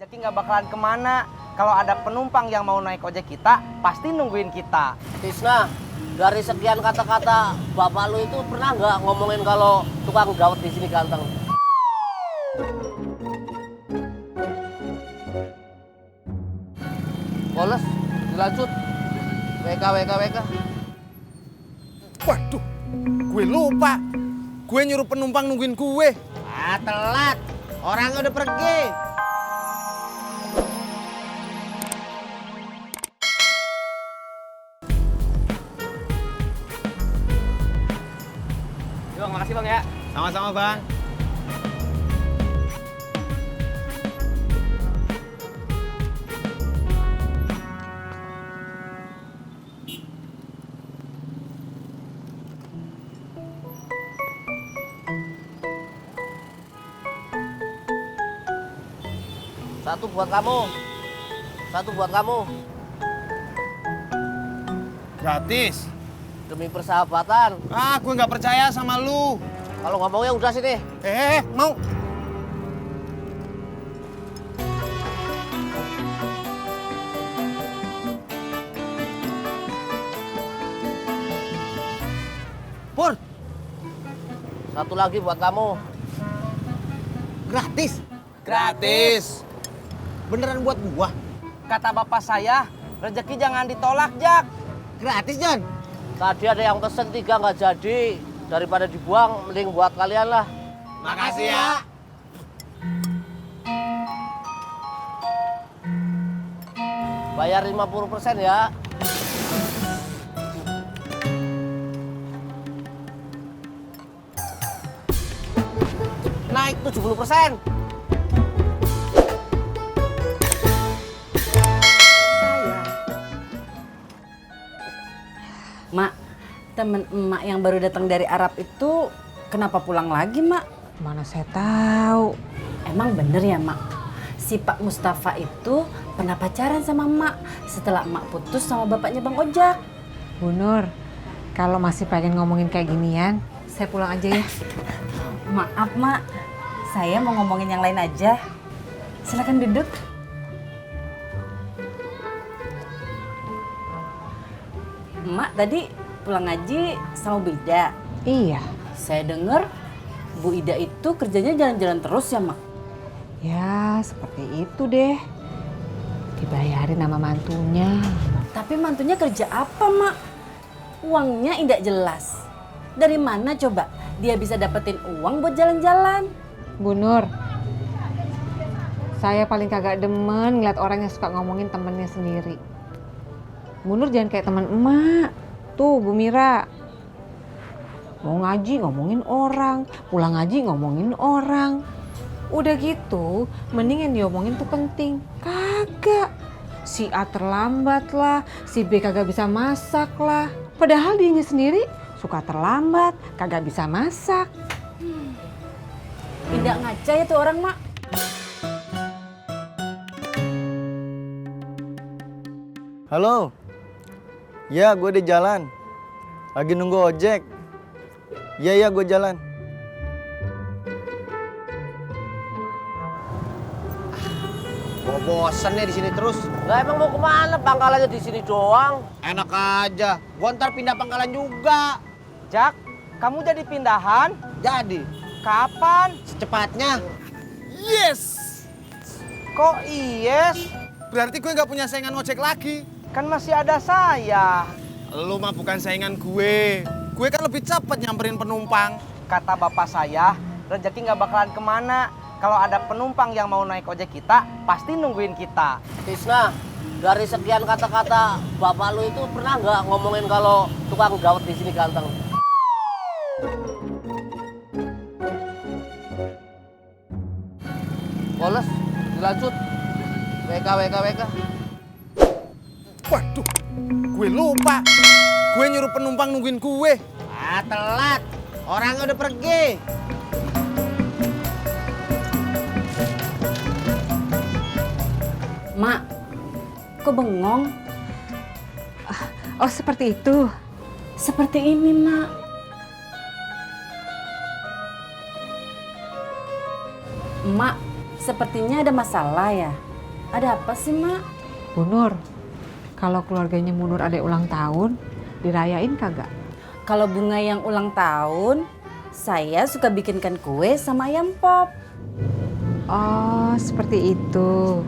Rezeki nggak bakalan kemana. Kalau ada penumpang yang mau naik ojek kita, pasti nungguin kita. Tisna, dari sekian kata-kata bapak lu itu pernah nggak ngomongin kalau tukang dawet di sini ganteng? Boles, dilanjut. WK. Waduh, gue lupa. Gue nyuruh penumpang nungguin gue. Ah, telat. Orangnya udah pergi. Bang, makasih bang ya. Sama-sama, Bang. Satu buat kamu. Satu buat kamu. Gratis. Demi persahabatan. Ah, gue nggak percaya sama lu. Kalau nggak mau ya udah sini. Mau. Pur. Satu lagi buat kamu. Gratis. Gratis. Beneran buat gua. Kata bapak saya, rezeki jangan ditolak, Jak. Gratis, Jon. Tadi ada yang pesen 3 nggak jadi. Daripada dibuang, mending buat kalian lah. Makasih ya. Bayar 50% ya. Naik 70%. Mak, temen emak yang baru datang dari Arab itu kenapa pulang lagi, Mak? Mana saya tahu. Emang bener ya, Mak? Si Pak Mustafa itu pernah pacaran sama emak setelah emak putus sama bapaknya Bang Ojak. Bu Nur, kalau masih pengen ngomongin kayak ginian, saya pulang aja ya. Maaf, Mak. Saya mau ngomongin yang lain aja. Silakan duduk. Emak tadi pulang ngaji sama Bu Ida. Iya. Saya dengar Bu Ida itu kerjanya jalan-jalan terus ya, Mak? Ya, seperti itu deh. Dibayarin sama mantunya. Tapi mantunya kerja apa, Mak? Uangnya indah jelas. Dari mana coba dia bisa dapetin uang buat jalan-jalan? Bu Nur, saya paling kagak demen ngeliat orang yang suka ngomongin temennya sendiri. Bu Nur jangan kayak teman emak. Tuh, Bu Mira. Mau ngaji ngomongin orang, pulang ngaji ngomongin orang. Udah gitu, mending yang diomongin tuh penting. Kagak. Si A terlambat lah, si B kagak bisa masak lah. Padahal dianya sendiri suka terlambat, kagak bisa masak. Tidak ngaca ya tuh orang, Mak. Halo. Ya, gue di jalan. Lagi nunggu ojek. Iya, gue jalan. Gua bosen nih di sini terus. Lah emang mau kemana? Pangkalannya di sini doang. Enak aja. Gua ntar pindah pangkalan juga. Jak, kamu jadi pindahan? Jadi, Kapan? secepatnya. Yes. Kok yes? Berarti gue nggak punya saingan ojek lagi. Kan masih ada saya. Lu mah bukan saingan gue. Gue kan lebih cepat nyamperin penumpang. Kata bapak saya, rezeki nggak bakalan kemana. Kalau ada penumpang yang mau naik ojek kita, pasti nungguin kita. Tisna, dari sekian kata-kata bapak lu itu pernah nggak ngomongin kalau tukang dawet di sini ganteng? Boles, dilanjut. WK. Waduh, gue lupa. Gue nyuruh penumpang nungguin gue. Ah, telat. Orangnya udah pergi. Mak, kok bengong? Oh, seperti itu. Seperti ini, Mak. Mak, sepertinya ada masalah ya? Ada apa sih, Mak? Bu Nur, kalau keluarganya Bu Nur ada ulang tahun, dirayain kagak? Kalau Bunga yang ulang tahun, saya suka bikinkan kue sama ayam pop. Oh, seperti itu.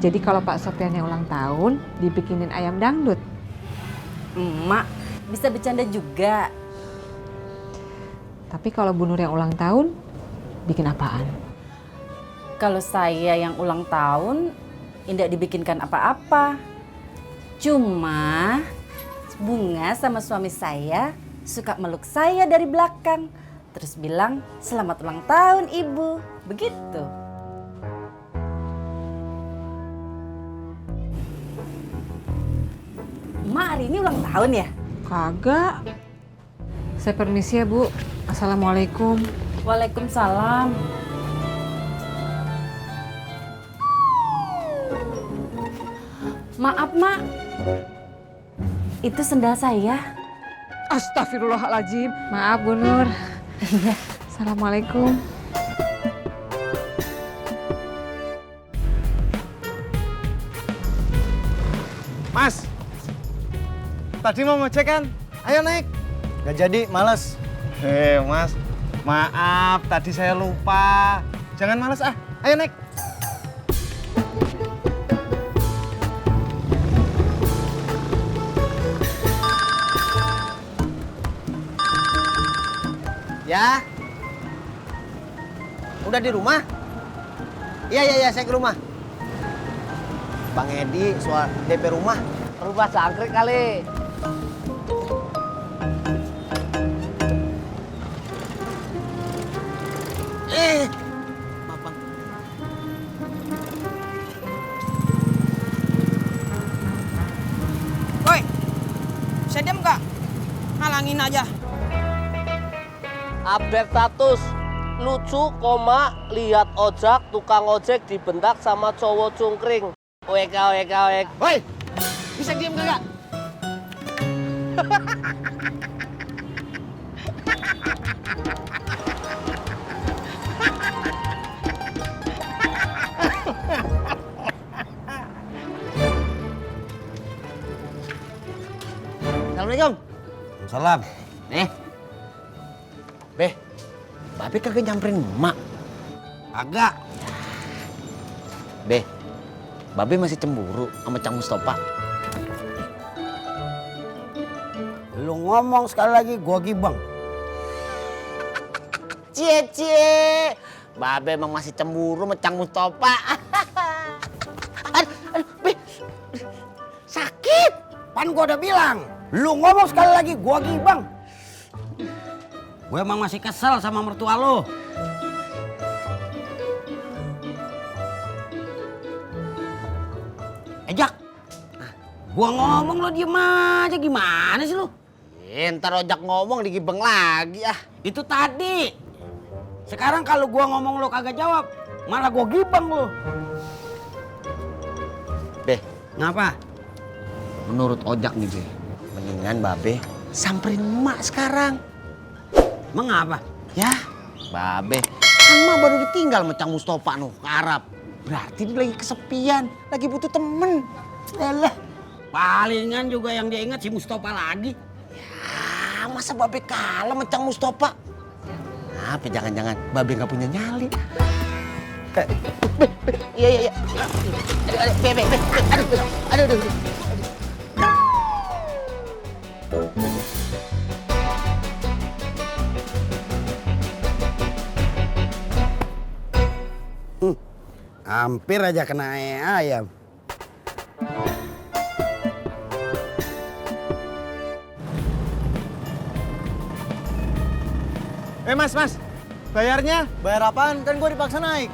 Jadi kalau Pak Sofyan yang ulang tahun, dibikinin ayam dangdut. Emak bisa bercanda juga. Tapi kalau Bu Nur yang ulang tahun, bikin apaan? Kalau saya yang ulang tahun, tidak dibikinkan apa-apa. Cuma Bunga sama suami saya suka meluk saya dari belakang. Terus bilang, selamat ulang tahun Ibu. Begitu. Emak hari ini ulang tahun ya? Kagak. Saya permisi ya, Bu. Assalamualaikum. Waalaikumsalam. Maaf, Mak. Itu sendal saya. Astagfirullahaladzim. Maaf, Bu Nur. Iya. Assalamualaikum. Mas, tadi mau ngecek kan? Ayo naik. Gak jadi, males. Mas, maaf tadi saya lupa. Jangan males ah, ayo naik. Ya. Udah di rumah? Iya, saya ke rumah. Bang Edi soal DP rumah. Rumah jangkrik kali. Maaf, Bang. Woi, bisa diam nggak? Halangin aja. Update status. Lucu, lihat ojek, tukang ojek dibentak sama cowok cungkring. Wek. Woi, bisa diem kagak? Assalamualaikum. Salam. Nih. Beh, Babe kagak nyamperin emak. Agak. Beh, Babe masih cemburu sama Cang Mustofa. Lu ngomong sekali lagi gua gibang. Cie. Babe emang masih cemburu sama Cang Mustofa. aduh, Beh. Sakit. Pan gua udah bilang. Lu ngomong sekali lagi gua gibang. Gue emang masih kesel sama mertua lo. Jak, gua ngomong lo diem aja, gimana sih lo? Ntar ojak ngomong digibeng lagi ah. Itu tadi. Sekarang kalau gua ngomong lo kagak jawab, malah gua gibang lo. Beh, Ngapa? menurut ojak nih Beh, mendingan Babe samperin emak sekarang. Mengapa? Ya, Babe, kan emak baru ditinggal sama Cang Mustofa noh ke Arab. Berarti dia lagi kesepian, lagi butuh temen. Yalah, palingan juga yang dia ingat si Mustofa lagi. Ya, masa Babe kalah sama Cang Mustofa? Apa jangan-jangan Babe nggak punya nyali? Iya. Aduh. Hampir aja kena ayam. Mas, bayarnya? Bayar apaan? Kan gue dipaksa naik.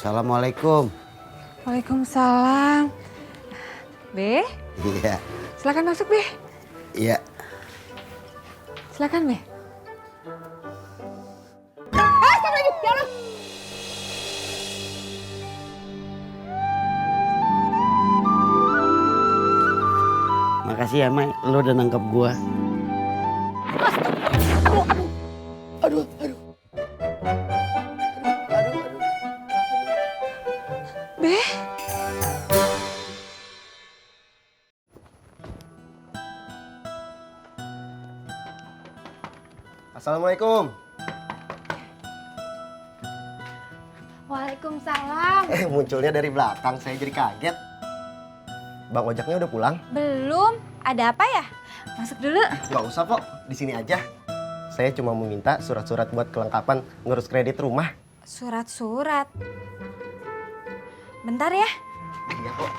Assalamualaikum. Waalaikumsalam. Be, Iya, silakan masuk, Be. iya. Silakan, Be. Makasih ya, Mai. Lo udah nangkep gua. Be. Assalamualaikum. Waalaikumsalam. Munculnya dari belakang, saya jadi kaget. Bang Ojaknya udah pulang? Belum. Ada apa ya? Masuk dulu. Nggak usah kok, di sini aja. Saya cuma meminta surat-surat buat kelengkapan ngurus kredit rumah. Surat-surat. Bentar ya. Iya kok.